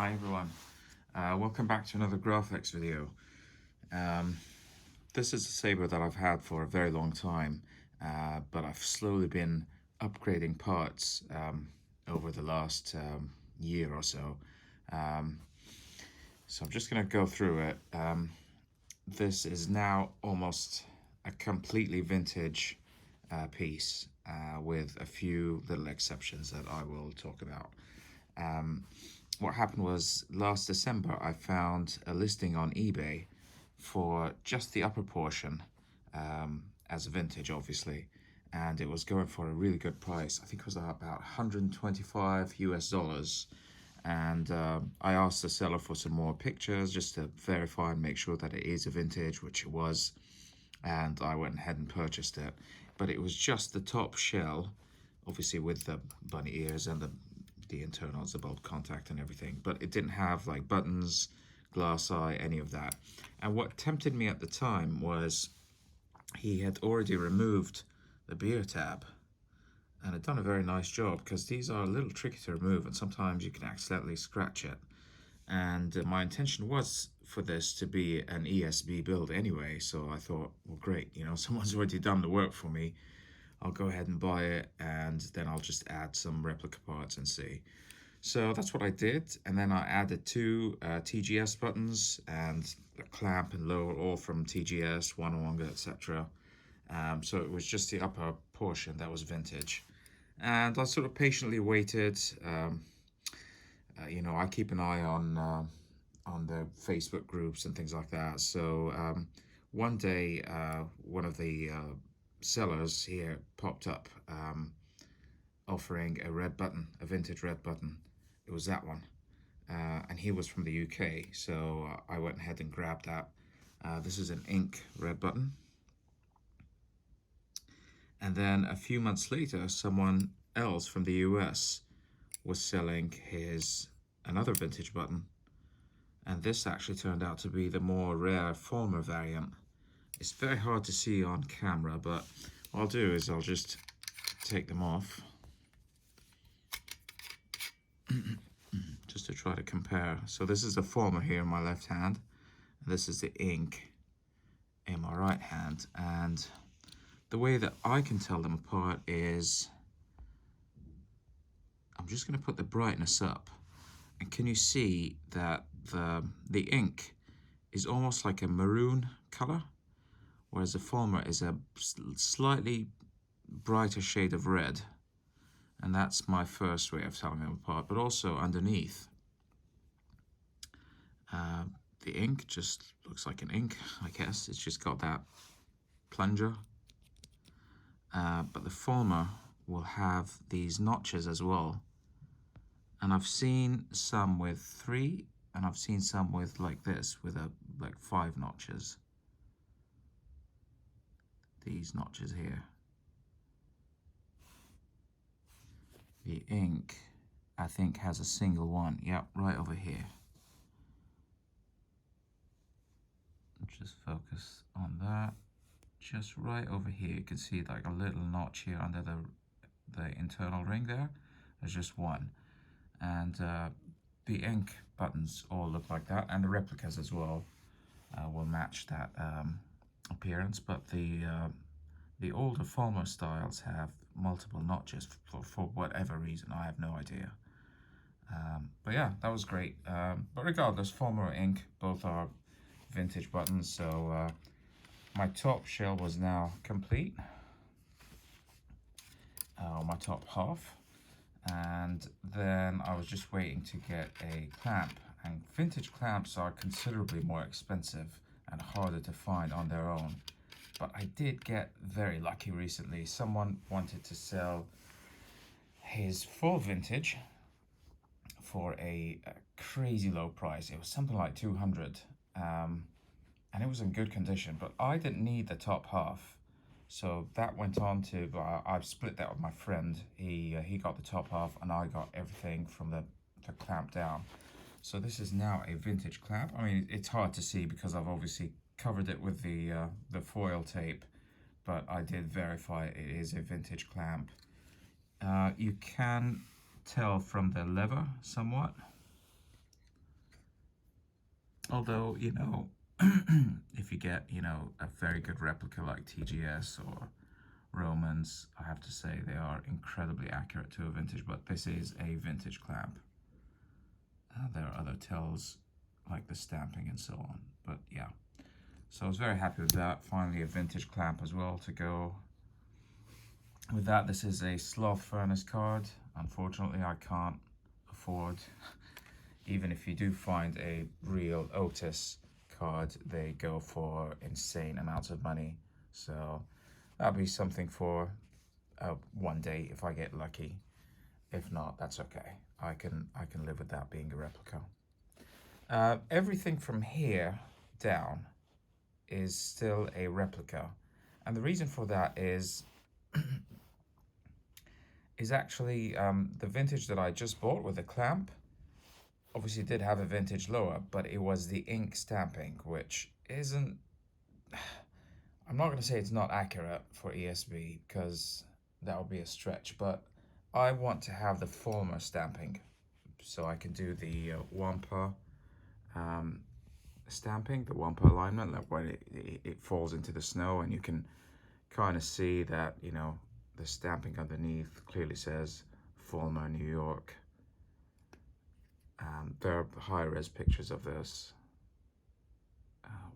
Hi everyone, welcome back to another Graflex video. This is a saber that I've had for a very long time, but I've slowly been upgrading parts over the last year or so. So I'm just going to go through it. This is now almost a completely vintage piece with a few little exceptions that I will talk about. What happened was last December I found a listing on eBay for just the upper portion as a vintage, obviously, and it was going for a really good price. I think it was about 125 US dollars. And I asked the seller for some more pictures just to verify and make sure that it is a vintage, which it was, and I went ahead and purchased it. But it was just the top shell, obviously with the bunny ears and the internals, the bolt contact and everything, but it didn't have like buttons, glass eye, any of that. And what tempted me at the time was he had already removed the beer tab and had done a very nice job, because these are a little tricky to remove and sometimes you can accidentally scratch it. And my intention was for this to be an ESB build anyway, so I thought, well, great, you know, someone's already done the work for me. I'll go ahead and buy it, and then I'll just add some replica parts and see. So that's what I did, and then I added two TGS buttons and a clamp and lower, all from TGS, Wanawanga, etc. So it was just the upper portion that was vintage. And I sort of patiently waited. You know, I keep an eye on the Facebook groups and things like that. So one day, one of the sellers here popped up offering a red button, a vintage red button. It was that one, and he was from the UK, so I went ahead and grabbed that. This is an ink red button. And then a few months later, someone else from the US was selling another vintage button, and this actually turned out to be the more rare former variant. It's very hard to see on camera, but what I'll do is I'll just take them off just to try to compare. So this is the former here in my left hand, and this is the ink in my right hand. And the way that I can tell them apart is, I'm just going to put the brightness up, and can you see that the ink is almost like a maroon color, whereas the former is a slightly brighter shade of red. And that's my first way of telling them apart. But also underneath, the ink just looks like an ink, I guess. It's just got that plunger. But the former will have these notches as well. And I've seen some with 3, and I've seen some with like this, with like 5 notches. These notches here. The ink, I think, has a single one. Yep, right over here. Just focus on that. Just right over here, you can see like a little notch here under the internal ring there. There's just one. And the ink buttons all look like that, and the replicas as well will match that appearance. But the older former styles have multiple notches for whatever reason. I have no idea. But yeah, that was great. But regardless, former ink, both are vintage buttons. So my top shell was now complete. My top half. And then I was just waiting to get a clamp. And vintage clamps are considerably more expensive and harder to find on their own. But I did get very lucky recently. Someone wanted to sell his full vintage for a crazy low price. It was something like 200, and it was in good condition, but I didn't need the top half. So that went on to, I've split that with my friend. He got the top half and I got everything from the clamp down. So this is now a vintage clamp. I mean, it's hard to see because I've obviously covered it with the foil tape, but I did verify it is a vintage clamp. You can tell from the lever somewhat. Although, you know, if you get, you know, a very good replica like TGS or Romans, I have to say they are incredibly accurate to a vintage, but this is a vintage clamp. There are other tells like the stamping and so on, but yeah. So I was very happy with that. Finally, a vintage clamp as well to go with that. This is a Sloth Furnace card. Unfortunately, I can't afford, even if you do find a real Otis card, they go for insane amounts of money. So that'll be something for one day if I get lucky. If not, that's okay. I can live with that being a replica. Everything from here down is still a replica, and the reason for that is actually the vintage that I just bought with the clamp. Obviously, did have a vintage lower, but it was the ink stamping, which isn't. I'm not going to say it's not accurate for ESB because that would be a stretch, but I want to have the Fulmer stamping so I can do the Wampa stamping, the Wampa alignment, like when it falls into the snow and you can kind of see that, you know, the stamping underneath clearly says Fulmer, New York. There are high-res pictures of this.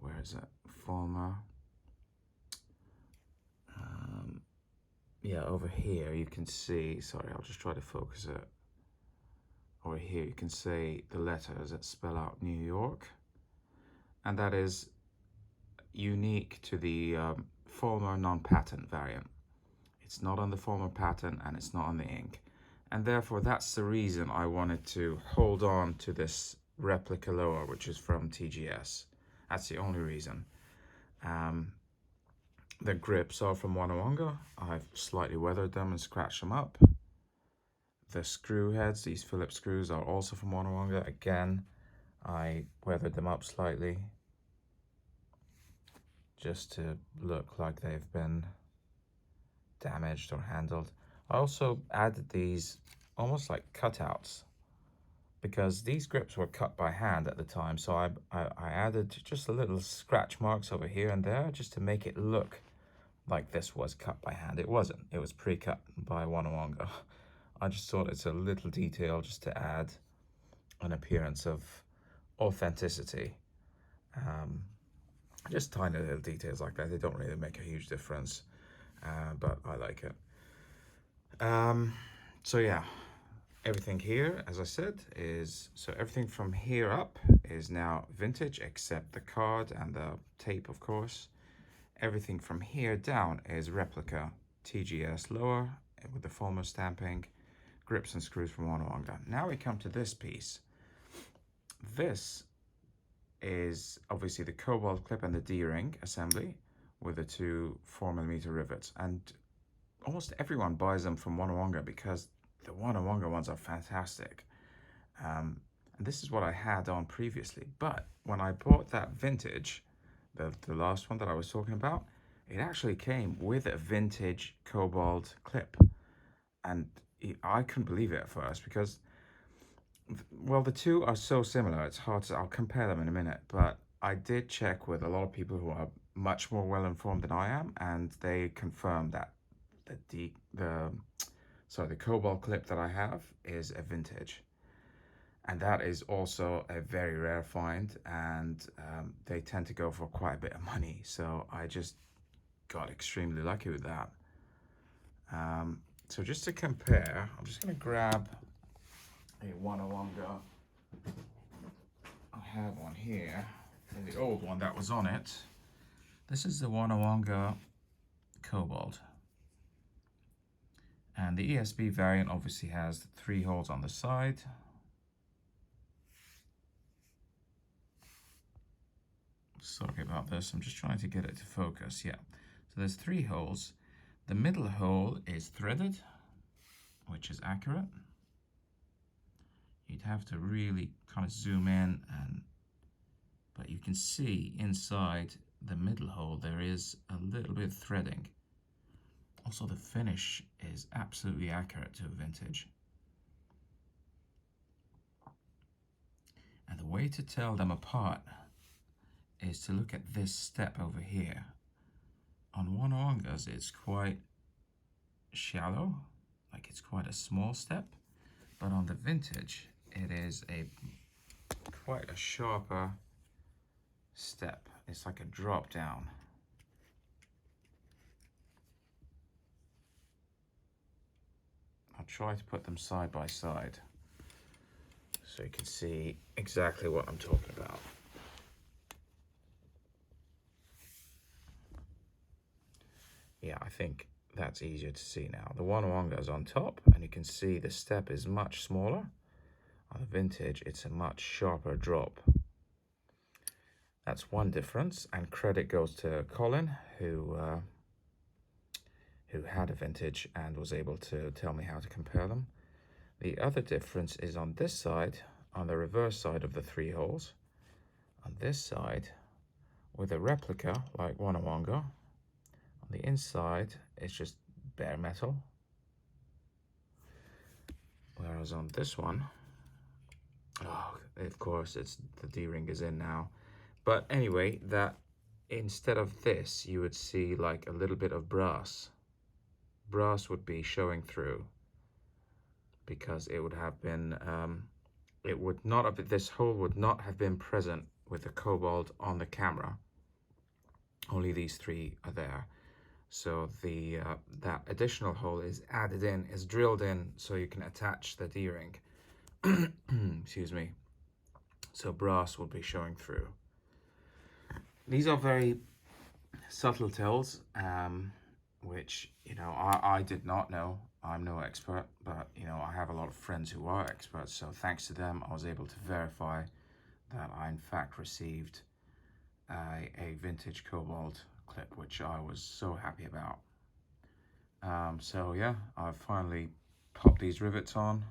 Where is it? Fulmer. Yeah, over here you can see, sorry, I'll just try to focus it. Over here you can see the letters that spell out New York. And that is unique to the Fulmer non-patent variant. It's not on the Fulmer patent and it's not on the ink. And therefore that's the reason I wanted to hold on to this replica lower, which is from TGS. That's the only reason. The grips are from Wanawanga. I've slightly weathered them and scratched them up. The screw heads, these Phillips screws, are also from Wanawanga. Again, I weathered them up slightly just to look like they've been damaged or handled. I also added these almost like cutouts because these grips were cut by hand at the time, so I added just a little scratch marks over here and there just to make it look like this was cut by hand. It wasn't. It was pre-cut by Wanawanga. I just thought it's a little detail just to add an appearance of authenticity. Just tiny little details like that. They don't really make a huge difference, but I like it. So yeah, everything here, as I said, is, so everything from here up is now vintage except the card and the tape, of course. Everything from here down is replica TGS lower with the Fulmer stamping, grips and screws from Wanawanga. Now we come to this piece. This is obviously the Kobold clip and the D-ring assembly with the two 4mm rivets, and almost everyone buys them from Wanawanga because the Wanawanga ones are fantastic. And this is what I had on previously, but when I bought that vintage, the last one that I was talking about, it actually came with a vintage Kobold clip, and I couldn't believe it at first because, well, the two are so similar, it's hard to, I'll compare them in a minute, but I did check with a lot of people who are much more well-informed than I am, and they confirmed that the Kobold clip that I have is a vintage. And that is also a very rare find, and they tend to go for quite a bit of money. So I just got extremely lucky with that. So just to compare, I'm just going to grab a Wanawanga. I have one here, the old one that was on it. This is the Wanawanga Kobold. And the ESB variant obviously has 3 holes on the side. Sorry about this, I'm just trying to get it to focus. Yeah, so there's 3 holes. The middle hole is threaded, which is accurate. You'd have to really kind of zoom in, but you can see inside the middle hole there is a little bit of threading. Also, the finish is absolutely accurate to a vintage. And the way to tell them apart is to look at this step over here. On Wonowangas, it's quite shallow, like it's quite a small step, but on the vintage, it is quite a sharper step. It's like a drop down. I'll try to put them side by side so you can see exactly what I'm talking about. Yeah, I think that's easier to see now. The Wonowangas is on top, and you can see the step is much smaller. On the vintage, it's a much sharper drop. That's one difference, and credit goes to Colin, who had a vintage and was able to tell me how to compare them. The other difference is on this side, on the reverse side of the 3 holes. On this side, with a replica like Wonawanga, on the inside, it's just bare metal. Whereas on this one, oh, of course, the D-ring is in now. But anyway, that instead of this, you would see like a little bit of brass. Brass would be showing through because it would have been, it would not have, this hole would not have been present with the Kobold on the camera. Only these 3 are there. So the that additional hole is added in, is drilled in, so you can attach the D-ring. Excuse me. So brass will be showing through. These are very subtle tells, which, you know, I did not know. I'm no expert, but, you know, I have a lot of friends who are experts. So thanks to them, I was able to verify that I, in fact, received a vintage Kobold clip, which I was so happy about. So yeah, I've finally popped these rivets on.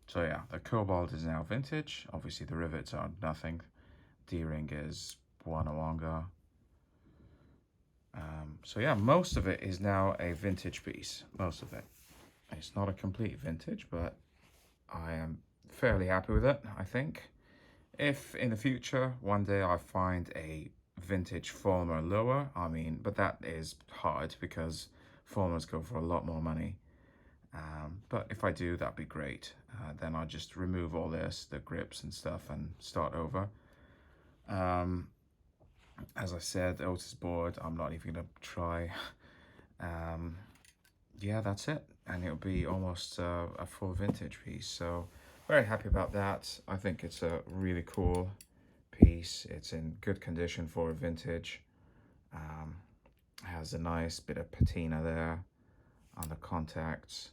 So yeah, the Kobold is now vintage. Obviously the rivets are nothing. D-ring is Wonawanga. So yeah, most of it is now a vintage piece. Most of it. It's not a complete vintage, but I am fairly happy with it, I think. If in the future, one day I find a vintage Fulmer lower, I mean, but that is hard because Fulmers go for a lot more money. But if I do, that'd be great. Then I'll just remove all this, the grips and stuff, and start over. As I said, Otis board, I'm not even gonna try. Yeah, that's it. And it'll be almost a full vintage piece. So very happy about that. I think it's a really cool piece. It's in good condition for a vintage. Has a nice bit of patina there on the contacts,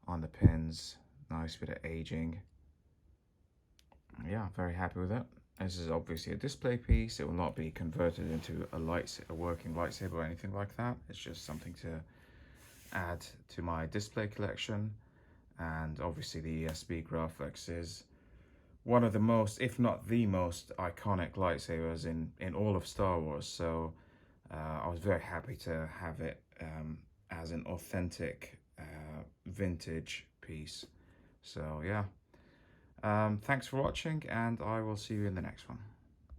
on the pins. Nice bit of aging. Yeah, very happy with it. This is obviously a display piece. It will not be converted into a working lightsaber or anything like that. It's just something to add to my display collection. And obviously the ESB Graflex is one of the most, if not the most, iconic lightsabers in all of Star Wars. So I was very happy to have it as an authentic vintage piece. So yeah, thanks for watching, and I will see you in the next one.